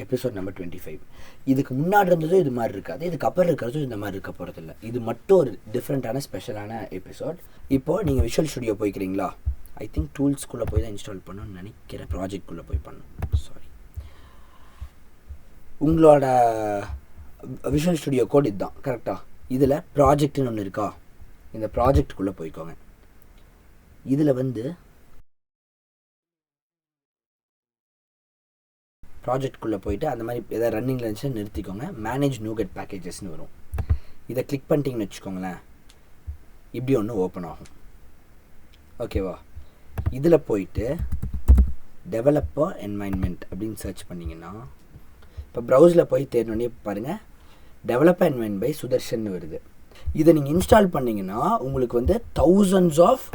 Episode number 25. இதுக்கு முன்னாடி இருந்ததும் இது மாதிரி இருக்காது, இதுக்கு அப்புறம் இருக்கிறதும் இந்த மாதிரி இருக்க போகிறதில்ல. இது மட்டும் ஒரு டிஃப்ரெண்ட்டான ஸ்பெஷலான எபிசோட். இப்போது நீங்கள் விஷுவல் ஸ்டுடியோ போய்க்கிறீங்களா? ஐ திங்க் டூல்ஸ்குள்ளே போய் தான் இன்ஸ்டால் பண்ணணும்னு நினைக்கிறேன். ப்ராஜெக்ட்குள்ளே போய் பண்ணணும், சாரி. உங்களோட விஷுவல் ஸ்டுடியோ கோட் இதுதான், கரெக்டாக? இதில் ப்ராஜெக்ட்னு ஒன்று இருக்கா? இந்த ப்ராஜெக்டுக்குள்ளே போய்க்கோங்க. இதில் ப்ராஜெக்ட்குள்ளே போயிட்டு அந்த மாதிரி எதாவது ரன்னிங்கில் இருந்துச்சுன்னா நிறுத்திக்கோங்க. மேனேஜ் நூகெட் பேக்கேஜஸ்னு வரும். இதை கிளிக் பண்ணிட்டீங்கன்னு வச்சுக்கோங்களேன், இப்படி ஒன்று ஓப்பன் ஆகும். ஓகேவா? இதில் போயிட்டு டெவலப்பர் என்வைன்மெண்ட் அப்படின்னு சர்ச் பண்ணிங்கன்னா, இப்போ ப்ரௌஸில் போய் தேடினோடனே பாருங்கள், டெவலப்பர் என்வைன்மெண்ட் பை சுதர்ஷன் வருது. இதை நீங்கள் இன்ஸ்டால் பண்ணிங்கன்னா உங்களுக்கு thousands ஆஃப்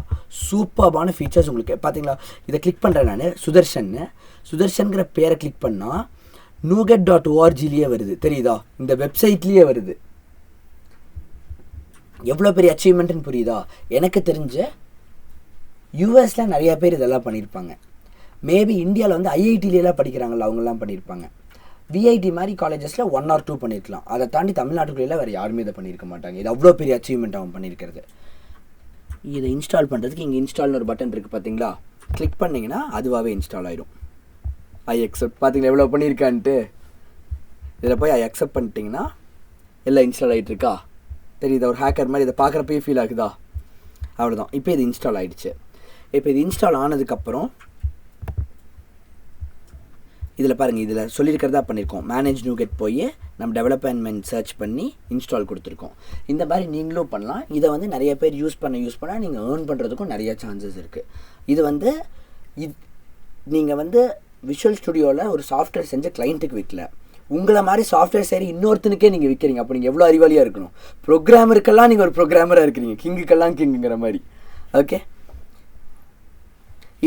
சூப்பர்பான ஃபீச்சர்ஸ் உங்களுக்கு பார்த்தீங்களா? இதை கிளிக் பண்ணுறேன் நான், சுதர்ஷன்கிற பேரை கிளிக் பண்ணால் nougat.orgலேயே வருது, தெரியுதா? இந்த வெப்சைட்லேயே வருது. எவ்வளோ பெரிய அச்சீவ்மெண்ட்டுன்னு புரியுதா? எனக்கு தெரிஞ்ச யூஎஸில் நிறையா பேர் இதெல்லாம் பண்ணியிருப்பாங்க. மேபி இந்தியாவில் ஐஐடியிலலாம் படிக்கிறாங்களா, அவங்கெல்லாம் பண்ணியிருப்பாங்க. விஐடி மாதிரி காலேஜஸில் 1 or 2 பண்ணியிருக்கலாம். அதை தாண்டி தமிழ்நாட்டுக்குள்ளே வேறு யாருமே இதை பண்ணியிருக்க மாட்டாங்க. இது அவ்வளோ பெரிய அச்சீவ்மெண்ட் அவன் பண்ணியிருக்கிறது. இதை இன்ஸ்டால் பண்ணுறதுக்கு இங்கே இன்ஸ்டால்னு ஒரு பட்டன் இருக்குது பார்த்தீங்களா? கிளிக் பண்ணிங்கன்னா அதுவாகவே இன்ஸ்டால் ஆகிடும். I accept. பார்த்தீங்களா எவ்வளோ பண்ணியிருக்கான்ட்டு? இதில் போய் ஐ அக்செப்ட் பண்ணிட்டீங்கன்னா எல்லாம் இன்ஸ்டால் ஆகிட்டு இருக்கா? தெரியுதா? ஒரு ஹேக்கர் மாதிரி இதை பார்க்குறப்பயே ஃபீல் ஆகுதா? அவ்வளோதான். இப்போ இது இன்ஸ்டால் ஆகிடுச்சு. இப்போ இது இன்ஸ்டால் ஆனதுக்கப்புறம் இதில் பாருங்கள், இதில் சொல்லியிருக்கிறதா பண்ணியிருக்கோம். மேனேஜ் நூகெட் போய் நம்ம டெவலப்மெண்ட் சர்ச் பண்ணி இன்ஸ்டால் கொடுத்துருக்கோம். இந்த மாதிரி நீங்களும் பண்ணலாம். இதை நிறைய பேர் யூஸ் பண்ண நீங்கள் ஏர்ன் பண்ணுறதுக்கும் நிறைய சான்சஸ் இருக்குது. இது நீங்கள் விஷுவல் ஸ்டுடியோவில் ஒரு சாஃப்ட்வேர் செஞ்ச கிளைண்ட்டுக்கு விற்கல, உங்களை மாதிரி சாஃப்ட்வேர் சரி இன்னொருத்தனுக்கே நீங்கள் விற்கிறீங்க. அப்போ நீங்கள் எவ்வளோ அறிவாளியாக இருக்கணும். ப்ரோக்ராமருக்கெல்லாம் நீங்கள் ஒரு ப்ரோக்ராமராக இருக்கிறீங்க, கிங்குக்கெல்லாம் கிங்குங்கிற மாதிரி. ஓகே,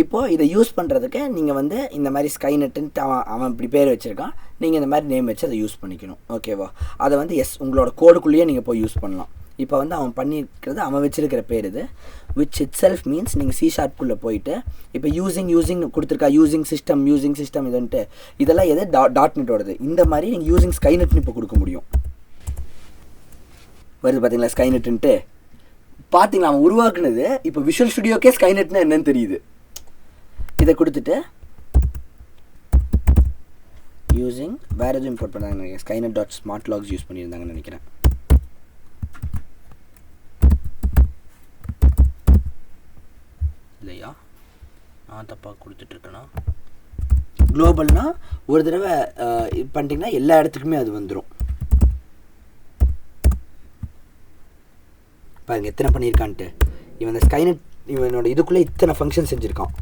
இப்போது இதை யூஸ் பண்ணுறதுக்கு நீங்கள் இந்த மாதிரி ஸ்கைநெட்டுன்ட்டு அவன் இப்படி பேர் வச்சுருக்கான், நீங்கள் இந்த மாதிரி நேம் வச்சு அதை யூஸ் பண்ணிக்கணும். ஓகேவா? அதை எஸ் உங்களோட கோடுக்குள்ளேயே நீங்கள் போய் யூஸ் பண்ணலாம். இப்போ அவன் பண்ணியிருக்கிறது, அவன் வச்சுருக்கிற பேர் இது, விச் இட் செல்ஃப் மீன்ஸ் நீங்கள் C# போயிட்டு இப்போ யூஸிங் கொடுத்துருக்கா, யூஸிங் சிஸ்டம் இதுன்ட்டு இதெல்லாம் எது .NET வருது. இந்த மாதிரி நீங்கள் யூஸிங் ஸ்கைநெட்னு இப்போ கொடுக்க முடியும். வருது பார்த்தீங்களா ஸ்கைநெட்டுன்ட்டு? பார்த்தீங்களா அவன் உருவாக்குனது. இப்போ விஷுவல் ஸ்டுடியோக்கே ஸ்கைநெட்னா என்னன்னு தெரியுது. இதை கொடுத்துட்டு யூஸிங் வேறு எதுவும் இம்போர்ட் பண்ணாங்கன்னு நினைக்கிறேன். skynet.smartlogs யூஸ் பண்ணியிருந்தாங்கன்னு நினைக்கிறேன். இல்லையா, நான் தப்பாக கொடுத்துட்ருக்கேன்னா? குளோபல்னால் ஒரு தடவை பண்ணிட்டீங்கன்னா எல்லா இடத்துக்குமே அது வந்துடும். பாருங்கள் எத்தனை பண்ணியிருக்கான்ட்டு. இவன் இந்த ஸ்கைநெட் இவனோட இதுக்குள்ளே இத்தனை ஃபங்க்ஷன் செஞ்சுருக்கான்.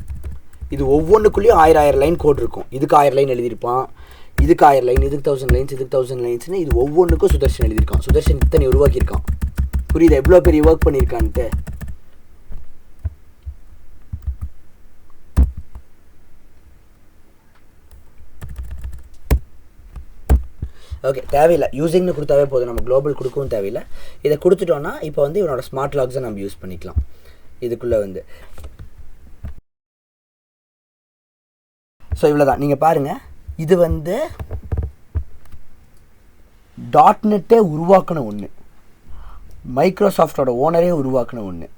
இது ஒவ்வொன்றுக்குள்ளேயும் 1000 லைன் கோட் இருக்கும். இதுக்கு 1000 லைன் எழுதியிருப்பான், இதுக்கு 1000 லைன், இதுக்கு 1000 லைன்ஸ், இதுக்கு 1000 லைன்ஸ்னு இது ஒவ்வொன்றுக்கும் சுதர்ஷன் எழுதியிருக்கான். சுதர்ஷன் இத்தனை உருவாக்கியிருக்கான். புரியுதா எவ்வளோ பெரிய ஒர்க் பண்ணியிருக்கான்ட்டு? ஓகே, தேவையில்லை. யூஸிங்னு கொடுத்தாவே போதும், நம்ம குளோபல் கொடுக்கவும் தேவையில்லை. இதை கொடுத்துட்டோன்னா இப்போ இவனோட ஸ்மார்ட் லாக்ஸை நம்ம யூஸ் பண்ணிக்கலாம். இதுக்குள்ளே ஸோ இவ்வளோ தான். நீங்கள் பாருங்கள், இது .NET உருவாக்கின ஒன்று, மைக்ரோசாஃப்டோட ஓனரே உருவாக்கின ஒன்று.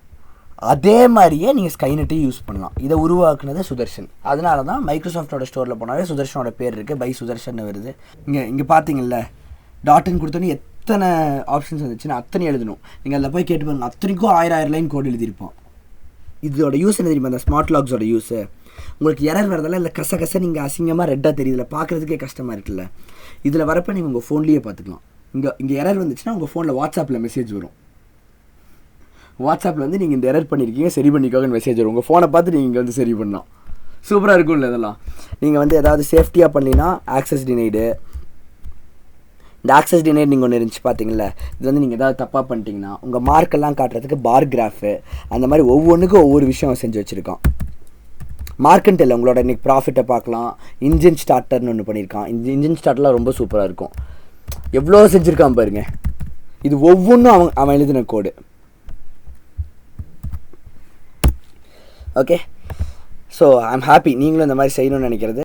அதே மாதிரியே நீங்கள் ஸ்கைநெட்டையும் யூஸ் பண்ணலாம். இதை உருவாக்குனது சுதர்ஷன். அதனால தான் மைக்ரோசாஃப்டோட ஸ்டோரில் போனாலே சுதர்ஷனோட பேர் இருக்குது, பை சுதர்ஷன் வருது. இங்கே பார்த்தீங்கல்ல, .NET கொடுத்தோன்னே எத்தனை ஆப்ஷன்ஸ் வந்துச்சுன்னா அத்தனை எழுதணும். நீங்கள் அதில் போய் கேட்டு பாருங்கள், அத்தனைக்கும் 1000 லைன் கோட் எழுதியிருப்போம். இதோட யூஸ் என்ன தெரியுமா? அந்த ஸ்மார்ட் லாக்ஸோட யூஸு. உங்களுக்கு எரர் வரதெல்லாம் இல்லை, கச நீங்கள் அசிங்கமாக ரெட்டாக தெரியுதுல, பார்க்குறதுக்கே கஷ்டமாக இருக்குல்ல. இதில் வரப்போ நீங்கள் உங்கள் ஃபோன்லேயே பார்த்துக்கலாம். இங்கே எரர் வந்துச்சுன்னா உங்கள் ஃபோனில் வாட்ஸ்அப்பில் மெசேஜ் வரும். வாட்ஸ்அப்பில் நீங்கள் இந்த எரர் பண்ணியிருக்கீங்க, சரி பண்ணிக்கோங்கன்னு மெசேஜ் வரும். உங்கள் ஃபோனை பார்த்து நீங்கள் இங்கே சரி பண்ணலாம். சூப்பராக இருக்கும்ல இதெல்லாம். நீங்கள் ஏதாவது சேஃப்டியாக பண்ணினா ஆக்சஸ் டினைடு, இந்த ஆக்சஸ் டினைட் நீங்கள் ஒன்று இருந்துச்சு பார்த்தீங்களா? இது நீங்கள் ஏதாவது தப்பாக பண்ணிட்டீங்கன்னா உங்கள் மார்க்கெல்லாம் காட்டுறதுக்கு பார் கிராஃபு, அந்த மாதிரி ஒவ்வொன்றுக்கும் ஒவ்வொரு விஷயம் செஞ்சு வச்சுருக்கான். மார்க்கெண்ட் இல்லை, உங்களோட இன்றைக்கி ப்ராஃபிட்டை பார்க்கலாம். இன்ஜின் ஸ்டார்டர்னு ஒன்று பண்ணியிருக்கான். இன்ஜின் ஸ்டார்டர்லாம் ரொம்ப சூப்பராக இருக்கும். எவ்வளோ செஞ்சுருக்கான் பாருங்கள். இது ஒவ்வொன்றும் அவன் எழுதின code. Okay, so I am happy நீங்களும் இந்த மாதிரி செய்யணும்னு நினைக்கிறது.